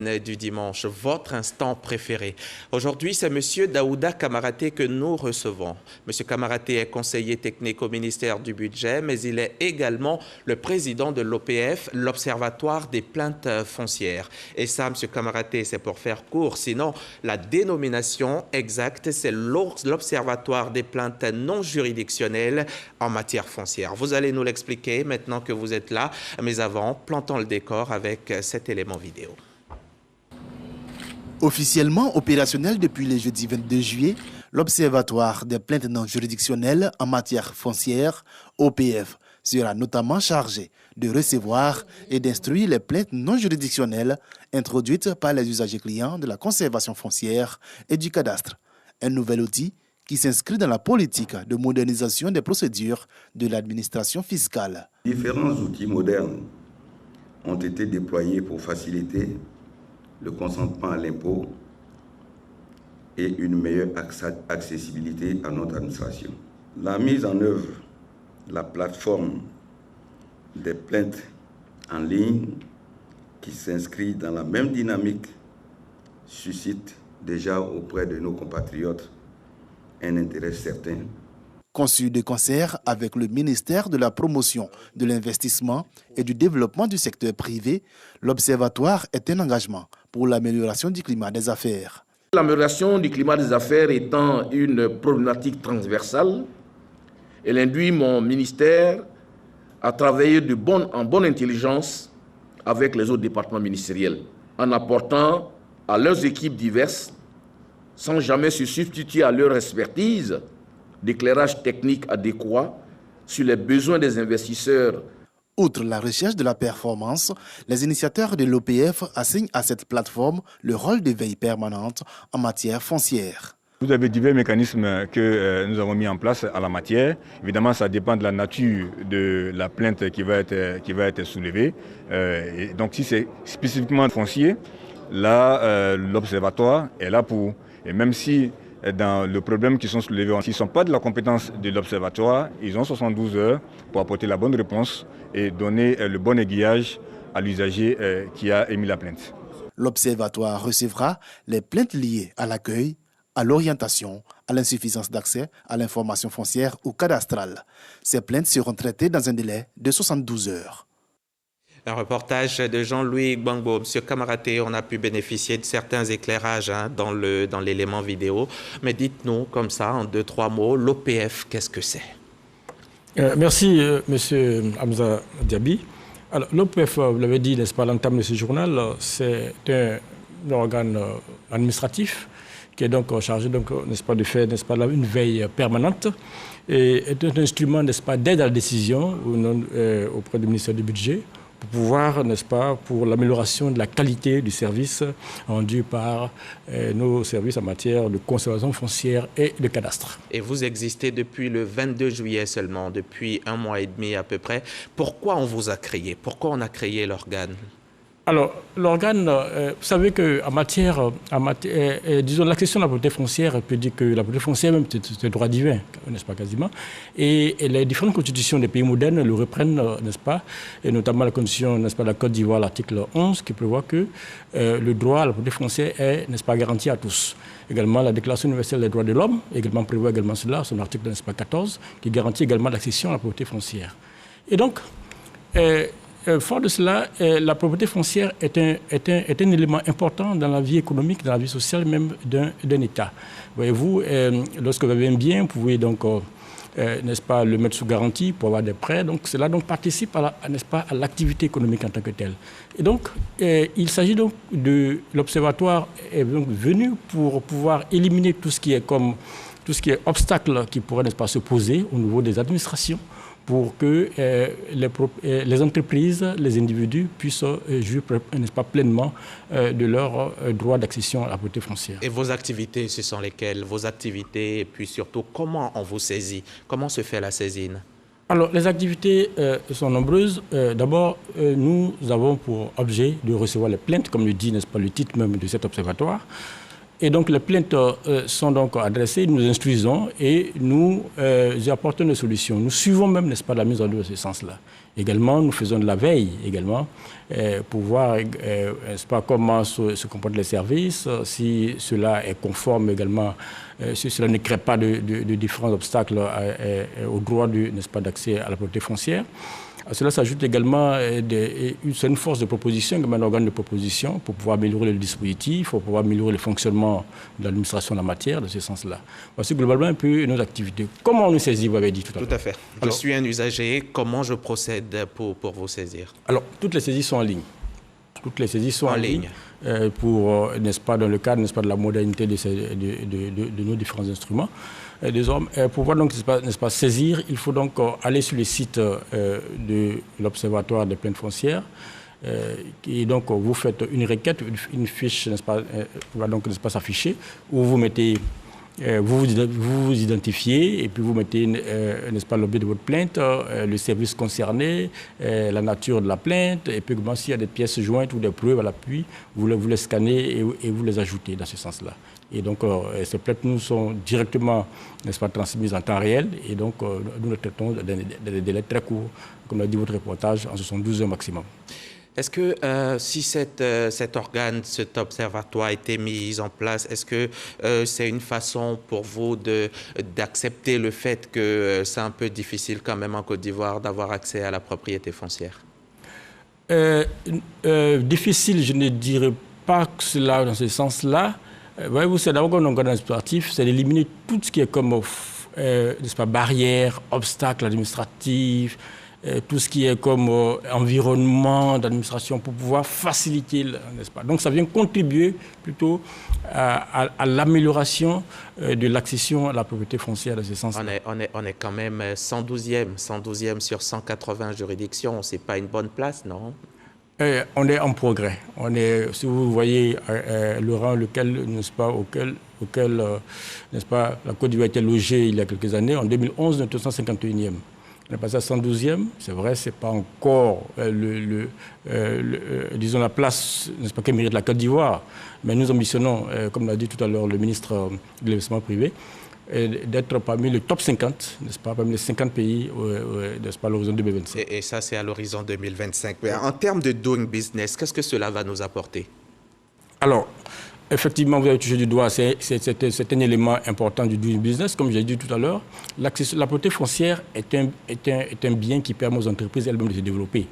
Du dimanche, votre instant préféré. Aujourd'hui, c'est Monsieur Daouda Kamaraté que nous recevons. Monsieur Kamaraté est conseiller technique au ministère du Budget, mais il est également le président de l'OPF, l'Observatoire des plaintes foncières. Et ça, Monsieur Kamaraté, c'est pour faire court. Sinon, la dénomination exacte, c'est l'Observatoire des plaintes non juridictionnelles en matière foncière. Vous allez nous l'expliquer maintenant que vous êtes là. Mais avant, plantons le décor avec cet élément vidéo. Officiellement opérationnel depuis le jeudi 22 juillet, l'Observatoire des plaintes non juridictionnelles en matière foncière, OPF, sera notamment chargé de recevoir et d'instruire les plaintes non juridictionnelles introduites par les usagers clients de la conservation foncière et du cadastre. Un nouvel outil qui s'inscrit dans la politique de modernisation des procédures de l'administration fiscale. Différents outils modernes ont été déployés pour faciliter le consentement à l'impôt et une meilleure accessibilité à notre administration. La mise en œuvre de la plateforme des plaintes en ligne qui s'inscrit dans la même dynamique suscite déjà auprès de nos compatriotes un intérêt certain. Conçu de concert avec le ministère de la Promotion, de l'Investissement et du Développement du secteur privé, l'Observatoire est un engagement pour l'amélioration du climat des affaires. L'amélioration du climat des affaires étant une problématique transversale, elle induit mon ministère à travailler en bonne intelligence avec les autres départements ministériels, en apportant à leurs équipes diverses, sans jamais se substituer à leur expertise, d'éclairage technique adéquat sur les besoins des investisseurs. Outre la recherche de la performance, les initiateurs de l'OPF assignent à cette plateforme le rôle de veille permanente en matière foncière. Vous avez divers mécanismes que nous avons mis en place à la matière. Évidemment, ça dépend de la nature de la plainte qui va être soulevée. Et donc, si c'est spécifiquement foncier, là, l'Observatoire est là pour... Et même si dans le problème qui sont soulevés, qui ne sont pas de la compétence de l'Observatoire, ils ont 72 heures pour apporter la bonne réponse et donner le bon aiguillage à l'usager qui a émis la plainte. L'Observatoire recevra les plaintes liées à l'accueil, à l'orientation, à l'insuffisance d'accès à l'information foncière ou cadastrale. Ces plaintes seront traitées dans un délai de 72 heures. Un reportage de Jean-Louis Gbangbo. Monsieur Kamaraté, on a pu bénéficier de certains éclairages dans l'élément vidéo. Mais dites-nous comme ça, en 2-3 mots, l'OPF, qu'est-ce que c'est? Merci, monsieur Hamza Diaby. Alors, l'OPF, vous l'avez dit, n'est-ce pas, l'entame de ce journal, c'est un organe administratif qui est donc chargé, n'est-ce pas, de faire, n'est-ce pas, une veille permanente et est un instrument, n'est-ce pas, d'aide à la décision auprès du ministère du Budget, pour pouvoir, n'est-ce pas, pour l'amélioration de la qualité du service rendu par nos services en matière de conservation foncière et de cadastre. Et vous existez depuis le 22 juillet seulement, depuis 1 mois et demi à peu près. Pourquoi on vous a créé? Pourquoi on a créé l'organe? Alors, l'organe, vous savez qu'en matière, disons, la question de la propriété foncière peut dire que la propriété foncière, même, c'est un droit divin, n'est-ce pas, quasiment. Et les différentes constitutions des pays modernes le reprennent, n'est-ce pas, et notamment la constitution, n'est-ce pas, de la Côte d'Ivoire, l'article 11, qui prévoit que le droit à la propriété foncière est, n'est-ce pas, garanti à tous. Également, la Déclaration universelle des droits de l'homme, également prévoit également cela, son article, n'est-ce pas, 14, qui garantit également l'accession à la propriété foncière. Et donc, fort de cela, la propriété foncière est un élément important dans la vie économique, dans la vie sociale même d'un État. Voyez-vous, lorsque vous avez un bien, vous pouvez donc, n'est-ce pas, le mettre sous garantie pour avoir des prêts. Donc cela donc participe n'est-ce pas, à l'activité économique en tant que telle. Et donc, il s'agit donc de l'Observatoire est donc venu pour pouvoir éliminer tout ce qui est obstacle qui pourrait, n'est-ce pas, se poser au niveau des administrations, pour que les entreprises, les individus puissent jouir, n'est-ce pas, pleinement de leur droit d'accession à la propriété foncière. Et vos activités, ce sont lesquelles? Vos activités, et puis surtout, comment on vous saisit? Comment se fait la saisine? Alors, les activités sont nombreuses. D'abord, nous avons pour objet de recevoir les plaintes, comme le dit, n'est-ce pas, le titre même de cet observatoire. Et donc, les plaintes sont donc adressées, nous instruisons et nous apportons des solutions. Nous suivons même, n'est-ce pas, la mise en œuvre de ce sens-là. Également, nous faisons de la veille également pour voir n'est-ce pas, comment se comportent les services, si cela est conforme également, si cela ne crée pas de différents obstacles au droit n'est-ce pas, d'accès à la propriété foncière. À cela s'ajoute également une force de proposition, un organe de proposition pour pouvoir améliorer le dispositif, pour pouvoir améliorer le fonctionnement de l'administration en la matière, de ce sens-là. Voici globalement un peu nos activités. Comment on nous saisit, vous avez dit tout à l'heure. Tout à fait. Je suis un usager, comment je procède pour vous saisir? Alors, toutes les saisies sont en ligne. Toutes les saisies sont en ligne pour, n'est-ce pas, dans le cadre, n'est-ce pas, de la modernité de nos différents instruments. Pour pouvoir donc, n'est-ce pas, saisir, il faut donc aller sur le site de l'Observatoire des plaintes foncières. Et donc, vous faites une requête, une fiche, n'est-ce pas, va donc, n'est-ce pas, s'afficher, où vous mettez, vous vous identifiez et puis vous mettez, n'est-ce pas, l'objet de votre plainte, le service concerné, la nature de la plainte, et puis s'il y a des pièces jointes ou des preuves à l'appui, vous les scannez et vous les ajoutez dans ce sens-là. Et donc, ces plaintes nous sont directement, n'est-ce pas, transmises en temps réel. Et donc, nous les traitons dans des délais très courts, comme l'a dit votre reportage, en 72 heures maximum. Est-ce que si cet organe, cet observatoire a été mis en place, est-ce que c'est une façon pour vous d'accepter le fait que c'est un peu difficile quand même en Côte d'Ivoire d'avoir accès à la propriété foncière? Difficile, je ne dirais pas que cela dans ce sens-là. Voyez-vous, c'est d'abord un organe administratif, c'est d'éliminer tout ce qui est comme n'est-ce pas, barrières, obstacles administratifs, tout ce qui est comme environnement d'administration pour pouvoir faciliter, n'est-ce pas. Donc ça vient contribuer plutôt à l'amélioration de l'accession à la propriété foncière de ce sens-là. On est quand même 112e sur 180 juridictions, c'est pas une bonne place, non? On est en progrès. Si vous voyez le rang n'est-ce pas, auquel n'est-ce pas, la Côte d'Ivoire était logée il y a quelques années, en 2011, on était 151e. On est passé à 112e, c'est vrai, c'est pas encore disons la place, n'est-ce pas, que mérite la Côte d'Ivoire, mais nous ambitionnons, comme l'a dit tout à l'heure le ministre de l'investissement privé, d'être parmi le top 50, n'est-ce pas, parmi les 50 pays, n'est-ce pas, à l'horizon 2025. Et ça, c'est à l'horizon 2025. Mais en termes de doing business, qu'est-ce que cela va nous apporter? Alors, effectivement, vous avez touché du doigt, c'est un élément important du doing business. Comme j'ai dit tout à l'heure, la propriété foncière est un bien qui permet aux entreprises elles-mêmes de se développer.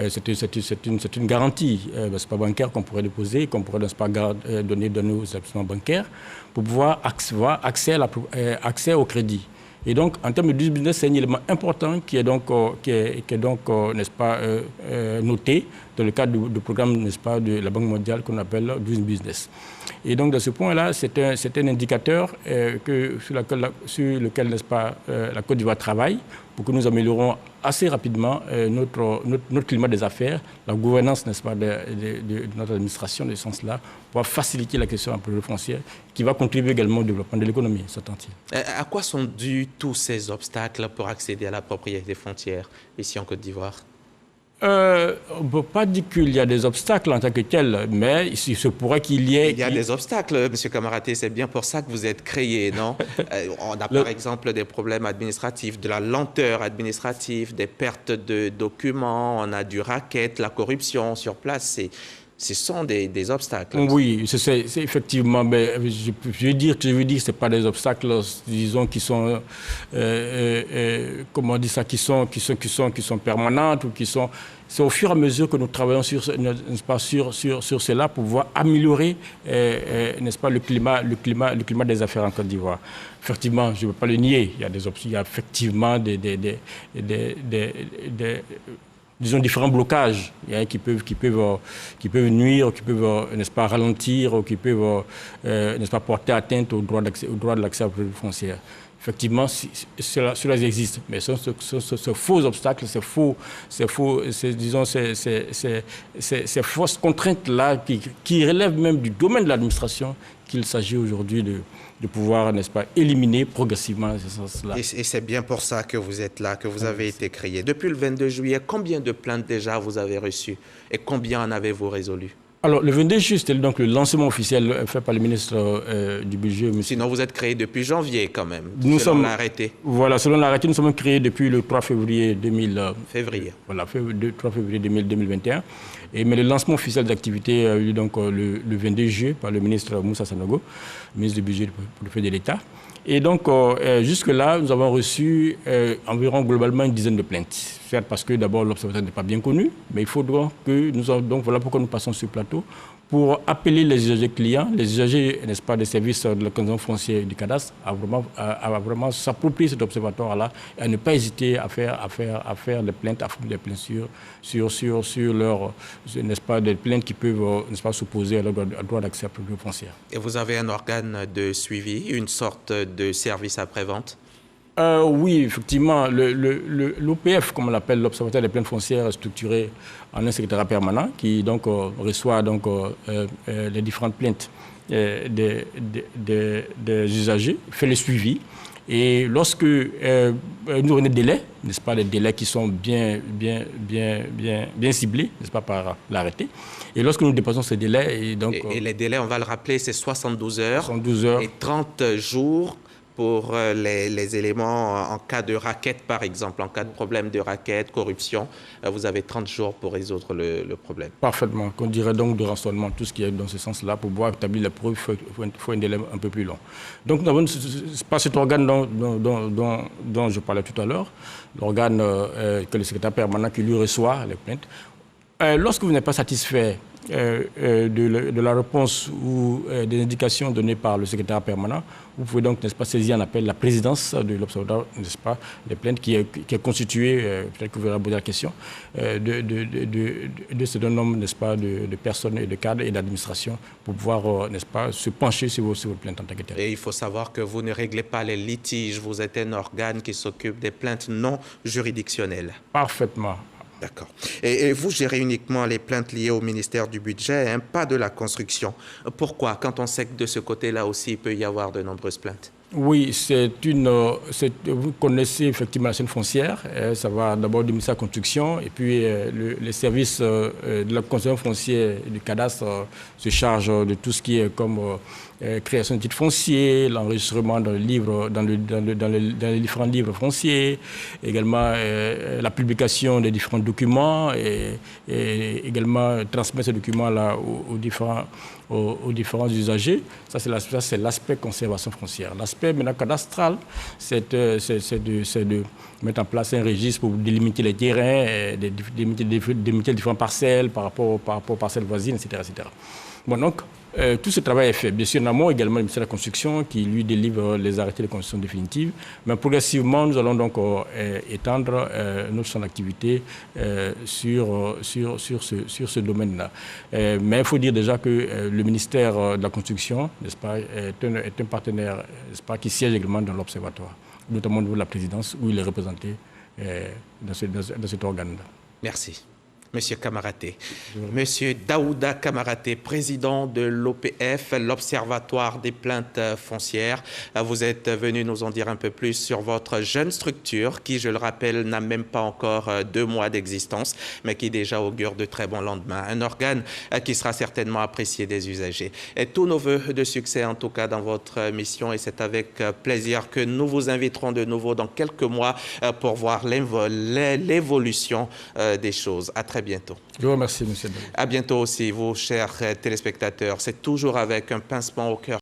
C'est une garantie, c'est pas bancaire qu'on pourrait déposer, qu'on pourrait donner dans nos établissements bancaires pour pouvoir accès au crédit. Et donc, en termes de doing business, c'est un élément important qui est donc n'est-ce pas, noté dans le cadre du programme, n'est-ce pas, de la Banque mondiale qu'on appelle doing business. Et donc, dans ce point-là, c'est un indicateur sur lequel, n'est-ce pas, la Côte d'Ivoire travaille pour que nous améliorons assez rapidement notre climat des affaires, la gouvernance, n'est-ce pas, de notre administration, de ce sens-là, pour faciliter la question de la propriété foncière, qui va contribuer également au développement de l'économie, s'entend-il. À quoi sont dus tous ces obstacles pour accéder à la propriété foncière ici en Côte d'Ivoire? On ne peut pas dire qu'il y a des obstacles en tant que tels, mais il se pourrait qu'il y ait... Il y a des obstacles, M. Kamaraté, c'est bien pour ça que vous êtes créé, non? On a par exemple des problèmes administratifs, de la lenteur administrative, des pertes de documents, on a du racket, la corruption sur place, ce sont des obstacles. Oui, c'est effectivement, mais je veux dire que ce n'est pas des obstacles, disons, qui sont, comment on dit ça, qui sont permanentes ou qui sont... C'est au fur et à mesure que nous travaillons sur cela pour pouvoir améliorer, n'est-ce pas, le climat des affaires en Côte d'Ivoire. Effectivement, je ne veux pas le nier, il y a effectivement disons, différents blocages qui peuvent nuire, qui peuvent, n'est-ce pas, ralentir, qui peuvent, n'est-ce pas, porter atteinte au droit de l'accès à la propriété foncière. Effectivement, cela existe, mais ce sont faux obstacles, ces fausses contraintes-là qui relèvent même du domaine de l'administration qu'il s'agit aujourd'hui de pouvoir, n'est-ce pas, éliminer progressivement dans ce sens-là. Et c'est bien pour ça que vous êtes là, que vous avez été créé. Depuis le 22 juillet, combien de plaintes déjà vous avez reçues et combien en avez-vous résolu? Alors, le 22 juillet, c'était donc le lancement officiel fait par le ministre du Budget. Sinon, vous êtes créé depuis janvier quand même, selon l'arrêté. Voilà, selon l'arrêté, nous sommes créés depuis le 3 février 3 février 2021. Mais le lancement officiel d'activité a eu donc le 22 juillet par le ministre Moussa Sanogo, ministre du Budget pour le fait de l'État. Et donc, jusque-là, nous avons reçu environ globalement une dizaine de plaintes. Certes, parce que d'abord, l'observatoire n'est pas bien connu, mais il faudra que nous avons, donc voilà pourquoi nous passons sur le plateau, pour appeler les usagers clients, les usagers, n'est-ce pas, des services de la consommation foncière du cadastre, à vraiment s'approprier cet observatoire-là et à ne pas hésiter à faire des plaintes, à formuler des plaintes sur leur, n'est-ce pas, des plaintes qui peuvent, n'est-ce pas, s'opposer à leur droit d'accès à la propriété foncière. Et vous avez un organe de suivi, une sorte de service après-vente? Oui, effectivement, l'OPF, comme on l'appelle, l'Observatoire des plaintes foncières, est structuré en un secrétariat permanent qui donc reçoit donc les différentes plaintes des usagers, fait le suivi. Et lorsque nous avons des délais, n'est-ce pas, des délais qui sont bien ciblés, n'est-ce pas, par l'arrêté. Et lorsque nous dépassons ces délais... Et les délais, on va le rappeler, c'est 72 heures. 72 heures. Et 30 jours pour les éléments en cas de racket, par exemple, en cas de problème de racket, corruption, vous avez 30 jours pour résoudre le problème. Parfaitement. Qu'on dirait donc de rançonnement, tout ce qui est dans ce sens-là, pour pouvoir établir la preuve, il faut un délai un peu plus long. Donc nous avons pas cet organe dont je parlais tout à l'heure, l'organe que le secrétaire permanent qui lui reçoit les plaintes. Lorsque vous n'êtes pas satisfait de la réponse ou des indications données par le secrétaire permanent, vous pouvez donc, n'est-ce pas, saisir un appel la présidence de l'Observatoire, n'est-ce pas, des plaintes qui est constituée, peut-être que vous allez poser la question, de ce nombre, n'est-ce pas, de personnes et de cadres et d'administration pour pouvoir, n'est-ce pas, se pencher sur vos plaintes en tant que telles. Et il faut savoir que vous ne réglez pas les litiges, vous êtes un organe qui s'occupe des plaintes non juridictionnelles. Parfaitement. D'accord. Et vous gérez uniquement les plaintes liées au ministère du Budget, hein, pas de la construction. Pourquoi? Quand on sait que de ce côté-là aussi, il peut y avoir de nombreuses plaintes. Oui, vous connaissez effectivement la chaîne foncière. Ça va d'abord du ministère de la Construction et puis les services de la consommation foncière et du cadastre se chargent de tout ce qui est comme création de titres fonciers, l'enregistrement dans les différents livres fonciers, également la publication des différents documents et également transmettre ces documents-là aux différents usagers. Ça, c'est l'aspect conservation foncière. L'aspect maintenant cadastral, c'est de mettre en place un registre pour délimiter les terrains, délimiter les différentes parcelles par rapport aux parcelles voisines, etc. etc. Bon, donc, tout ce travail est fait. Bien sûr, en amont également le ministère de la Construction qui lui délivre les arrêtés de construction définitive. Mais progressivement, nous allons donc étendre notre champ d'activité sur ce domaine-là. Mais il faut dire déjà que le ministère de la Construction, n'est-ce pas, est un partenaire, n'est-ce pas, qui siège également dans l'Observatoire, notamment au niveau de la présidence où il est représenté dans cet organe-là. Merci. Monsieur Kamaraté. Monsieur Daouda Kamaraté, président de l'OPF, l'Observatoire des plaintes foncières. Vous êtes venu nous en dire un peu plus sur votre jeune structure qui, je le rappelle, n'a même pas encore 2 mois d'existence, mais qui déjà augure de très bons lendemains. Un organe qui sera certainement apprécié des usagers. Et tous nos voeux de succès, en tout cas, dans votre mission. Et c'est avec plaisir que nous vous inviterons de nouveau dans quelques mois pour voir l'évolution des choses. À très bientôt. Je vous remercie, monsieur. À bientôt aussi, vous, chers téléspectateurs. C'est toujours avec un pincement au cœur.